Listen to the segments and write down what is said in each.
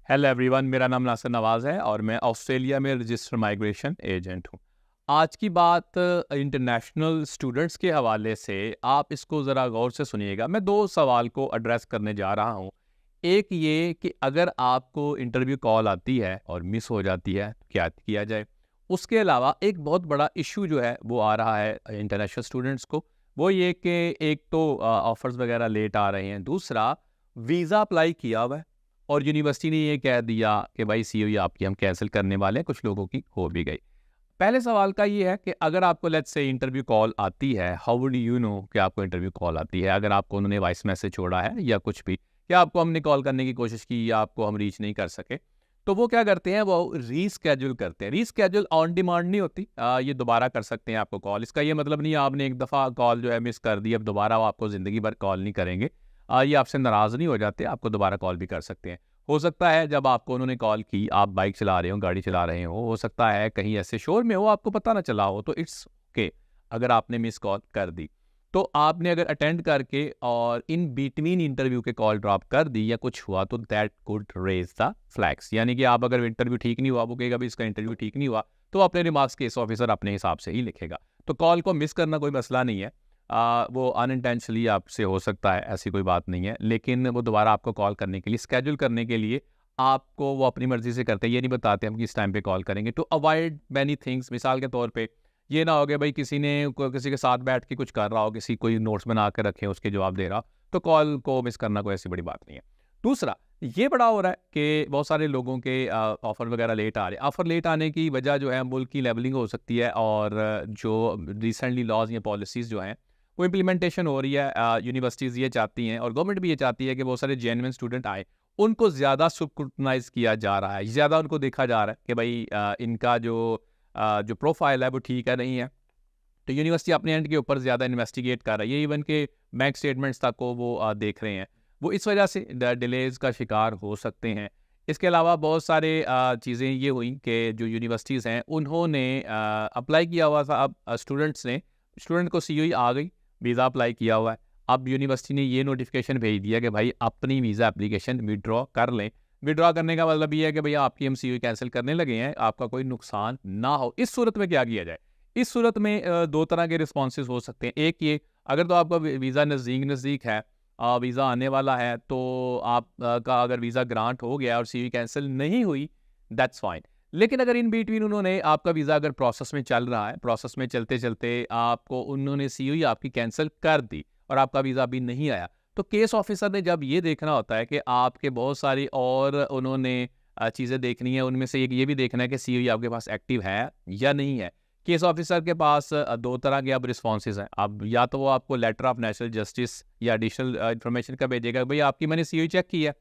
Hello everyone, मेरा नाम नासिर नवाज़ है और मैं ऑस्ट्रेलिया में रजिस्टर्ड माइग्रेशन एजेंट हूँ। आज की बात इंटरनेशनल स्टूडेंट्स के हवाले से, आप इसको ज़रा गौर से सुनिएगा। मैं दो सवाल को एड्रेस करने जा रहा हूँ। एक ये कि अगर आपको इंटरव्यू कॉल आती है और मिस हो जाती है, क्या किया जाए? उसके अलावा एक बहुत बड़ा इशू जो है वो आ रहा है इंटरनेशनल स्टूडेंट्स को, वो ये कि एक तो ऑफ़र्स वगैरह लेट आ रहे हैं, दूसरा वीज़ा अप्लाई किया हुआ है और यूनिवर्सिटी ने ये कह दिया कि भाई सीओई आपकी हम कैंसिल करने वाले हैं, कुछ लोगों की हो भी गई। पहले सवाल का ये है कि अगर आपको लेट्स से इंटरव्यू कॉल आती है, हाउ वुड यू नो कि आपको इंटरव्यू कॉल आती है? अगर आपको उन्होंने वॉइस मैसेज छोड़ा है या कुछ भी, या आपको हमने कॉल करने की कोशिश की या आपको हम रीच नहीं कर सके, तो वो क्या करते हैं, वो रीस्केड्यूल करते हैं। रीस्केड्यूल ऑन डिमांड नहीं होती, ये दोबारा कर सकते हैं आपको कॉल। इसका ये मतलब नहीं है आपने एक दफ़ा कॉल जो है मिस कर दी, अब दोबारा वो आपको ज़िंदगी भर कॉल नहीं करेंगे। ये आपसे नाराज़ नहीं हो जाते, आपको दोबारा कॉल भी कर सकते हैं। हो सकता है जब आपको उन्होंने कॉल की, आप बाइक चला रहे हो, गाड़ी चला रहे हो सकता है कहीं ऐसे शोर में हो, आपको पता ना चला हो, तो इट्स ओके अगर आपने मिस कॉल कर दी। तो आपने अगर अटेंड करके और इन बिटवीन इंटरव्यू के कॉल ड्रॉप कर दी या कुछ हुआ, तो that could raise the flags. यानी कि आप अगर इंटरव्यू ठीक नहीं हुआ, वो कहेगा भाई इसका इंटरव्यू ठीक नहीं हुआ, तो अपने रिमार्क्स केस ऑफिसर अपने हिसाब से ही लिखेगा। तो कॉल को मिस करना कोई मसला नहीं है। वो अनइंटेंशनली आपसे हो सकता है, ऐसी कोई बात नहीं है, लेकिन वो दोबारा आपको कॉल करने के लिए, स्केड्यूल करने के लिए आपको वो अपनी मर्जी से करते हैं। ये नहीं बताते हम किस टाइम पे कॉल करेंगे, टू अवॉइड मैनी थिंग्स। मिसाल के तौर पे ये ना हो गया भाई किसी ने किसी के साथ बैठ के कुछ कर रहा हो, किसी कोई नोट्स बना के रखे उसके जवाब दे रहा हो, तो कॉल को मिस करना कोई ऐसी बड़ी बात नहीं है। दूसरा ये बड़ा हो रहा है कि बहुत सारे लोगों के ऑफ़र वगैरह लेट आ रहे हैं। ऑफ़र लेट आने की वजह जो है मुल्क की लेवलिंग हो सकती है, और जो रिसेंटली लॉज या पॉलिसीज़ जो हैं वो इम्प्लीमेंटेशन हो रही है। यूनिवर्सिटीज़ ये चाहती हैं और गवर्नमेंट भी ये चाहती है कि बहुत सारे जेन्युइन स्टूडेंट आए, उनको ज़्यादा स्क्रूटनाइज़ किया जा रहा है, ज़्यादा उनको देखा जा रहा है कि भाई इनका जो प्रोफाइल है वो ठीक है नहीं है। तो यूनिवर्सिटी अपने एंड के ऊपर ज़्यादा इन्वेस्टिगेट कर रही है, इवन के बैंक स्टेटमेंट्स तक को वो देख रहे हैं। वो इस वजह से डिलेज़ का शिकार हो सकते हैं। इसके अलावा बहुत सारे चीज़ें ये हुई कि जो यूनिवर्सिटीज़ हैं उन्होंने अप्लाई किया हुआ था। अब स्टूडेंट को सीओई आ गई, वीज़ा अप्लाई किया हुआ है। अब यूनिवर्सिटी ने ये नोटिफिकेशन भेज दिया कि भाई अपनी वीज़ा एप्लीकेशन विड्रॉ कर लें। विड्रॉ करने का मतलब ये है कि भैया आपकी हम सीओई कैंसिल करने लगे हैं, आपका कोई नुकसान ना हो। इस सूरत में क्या किया जाए? इस सूरत में दो तरह के रिस्पॉन्सेज हो सकते हैं। एक ये, अगर तो आपका वीज़ा नज़दीक है, वीज़ा आने वाला है, तो आप का अगर वीज़ा ग्रांट हो गया और सीवी कैंसिल नहीं हुई, दैट्स फाइन। लेकिन अगर इन बिटवीन उन्होंने आपका वीज़ा अगर प्रोसेस में चल रहा है, प्रोसेस में चलते-चलते आपको उन्होंने सीओई आपकी कैंसिल कर दी और आपका वीज़ा अभी नहीं आया, तो केस ऑफिसर ने जब ये देखना होता है कि आपके बहुत सारी और उन्होंने चीज़ें देखनी है, उनमें से एक ये भी देखना है कि सीओई आपके पास एक्टिव है या नहीं है। केस ऑफिसर के पास दो तरह के अब रिस्पॉन्सेज हैं। अब या तो वो आपको लेटर ऑफ नेशनल जस्टिस या एडिशनल इन्फॉर्मेशन का भेजेगा, भाई आपकी मैंने सीओई चेक की है।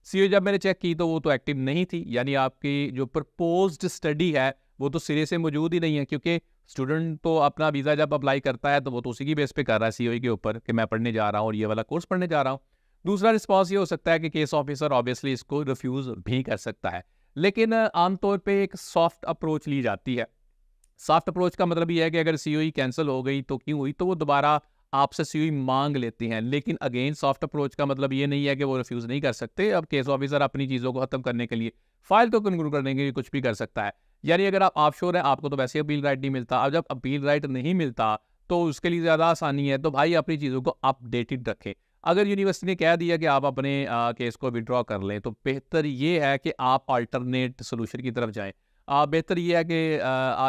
सीओई जब मैंने चेक की तो वो तो एक्टिव नहीं थी, यानी आपकी जो प्रपोज्ड स्टडी है वो तो सिरे से मौजूद ही नहीं है, क्योंकि स्टूडेंट तो अपना वीज़ा जब अप्लाई करता है तो वो तो उसी की बेस पे कर रहा है सीओई के ऊपर कि मैं पढ़ने जा रहा हूँ और ये वाला कोर्स पढ़ने जा रहा हूँ। दूसरा रिस्पॉन्स ये हो सकता है कि केस ऑफिसर ऑब्वियसली इसको रिफ्यूज़ भी कर सकता है, लेकिन आमतौर पर एक सॉफ्ट अप्रोच ली जाती है। सॉफ्ट अप्रोच का मतलब ये है कि अगर सीओई कैंसिल हो गई तो क्यों हुई, तो वो दोबारा आपसे सीओई मांग लेते हैं। लेकिन अगेन सॉफ्ट अप्रोच का मतलब ये नहीं है कि वो रिफ्यूज़ नहीं कर सकते। अब केस ऑफिसर अपनी चीज़ों को खत्म करने के लिए फाइल को कंक्लूड करने के लिए कुछ भी कर सकता है। यानी अगर आप ऑफशोर हैं, आपको तो वैसे अपील राइट नहीं मिलता। अब जब अपील राइट नहीं मिलता तो उसके लिए ज़्यादा आसानी है, तो भाई अपनी चीज़ों को अपडेटेड रखें। अगर यूनिवर्सिटी ने कह दिया कि आप अपने केस को विड्रॉ कर लें, तो बेहतर ये है कि आप अल्टरनेट सोल्यूशन की तरफ जाएँ। बेहतर ये है कि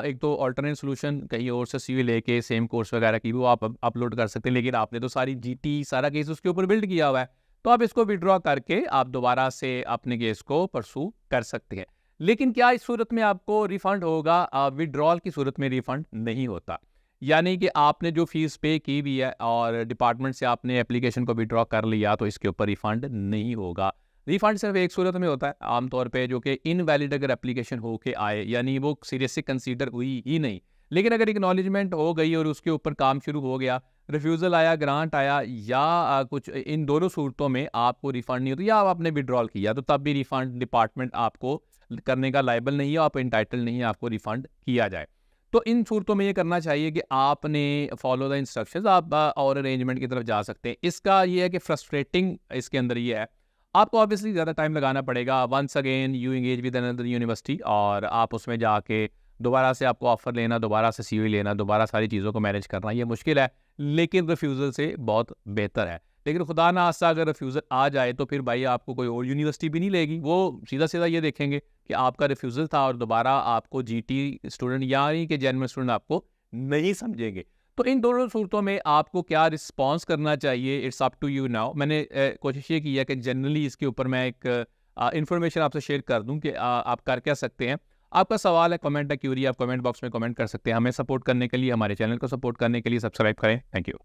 एक तो अल्टरनेट सॉल्यूशन कहीं और से सीवी लेके सेम कोर्स वगैरह की भी वो आप अपलोड कर सकते हैं, लेकिन आपने तो सारी जीटी सारा केस उसके ऊपर बिल्ड किया हुआ है, तो आप इसको विड्रॉ करके आप दोबारा से अपने केस को परसू कर सकते हैं। लेकिन क्या इस सूरत में आपको रिफंड होगा? विड्रॉल की सूरत में रिफंड नहीं होता। यानी कि आपने जो फीस पे की हुई है और डिपार्टमेंट से आपने एप्लीकेशन को विड्रॉ कर लिया, तो इसके ऊपर रिफंड नहीं होगा। रिफंड सिर्फ एक सूरत में होता है आमतौर पे, जो कि इनवैलिड अगर एप्लीकेशन हो के आए, यानी वो सीरियसली कंसीडर हुई ही नहीं। लेकिन अगर एक्नॉलेजमेंट हो गई और उसके ऊपर काम शुरू हो गया, रिफ्यूज़ल आया, ग्रांट आया, या कुछ इन दोनों सूरतों में आपको रिफंड नहीं होता, या आपने विड्रॉल किया, तो तब भी रिफंड डिपार्टमेंट आपको करने का लायबल नहीं है, आप इंटाइटल नहीं है आपको रिफंड किया जाए। तो इन सूरतों में ये करना चाहिए कि आपने फॉलो द इंस्ट्रक्शंस, आप और अरेंजमेंट की तरफ जा सकते हैं। इसका ये है कि फ्रस्ट्रेटिंग इसके अंदर ये है, आपको ऑब्वियसली ज़्यादा टाइम लगाना पड़ेगा। Once again you engage with another university और आप उसमें जाके दोबारा से आपको ऑफ़र लेना, दोबारा से सीवी लेना, दोबारा सारी चीज़ों को मैनेज करना, ये मुश्किल है, लेकिन रिफ्यूज़ल से बहुत बेहतर है। लेकिन खुदा ना खास्ता अगर रिफ्यूज़ल आ जाए तो फिर भाई आपको कोई और यूनिवर्सिटी भी नहीं लेगी। वो सीधा-सीधा ये देखेंगे कि आपका रिफ्यूज़ल था और दोबारा आपको जीटी स्टूडेंट यानी कि जेन्युइन स्टूडेंट आपको नहीं समझेंगे। तो इन दोनों सूरतों में आपको क्या रिस्पॉन्स करना चाहिए, it's up to you now. मैंने कोशिश ये की है कि जनरली इसके ऊपर मैं एक इन्फॉर्मेशन आपसे शेयर कर दूं कि आप कर क्या सकते हैं। आपका सवाल है, कमेंट है, क्यूरी, आप कमेंट बॉक्स में कमेंट कर सकते हैं। हमें सपोर्ट करने के लिए, हमारे चैनल को सपोर्ट करने के लिए सब्सक्राइब करें। Thank you.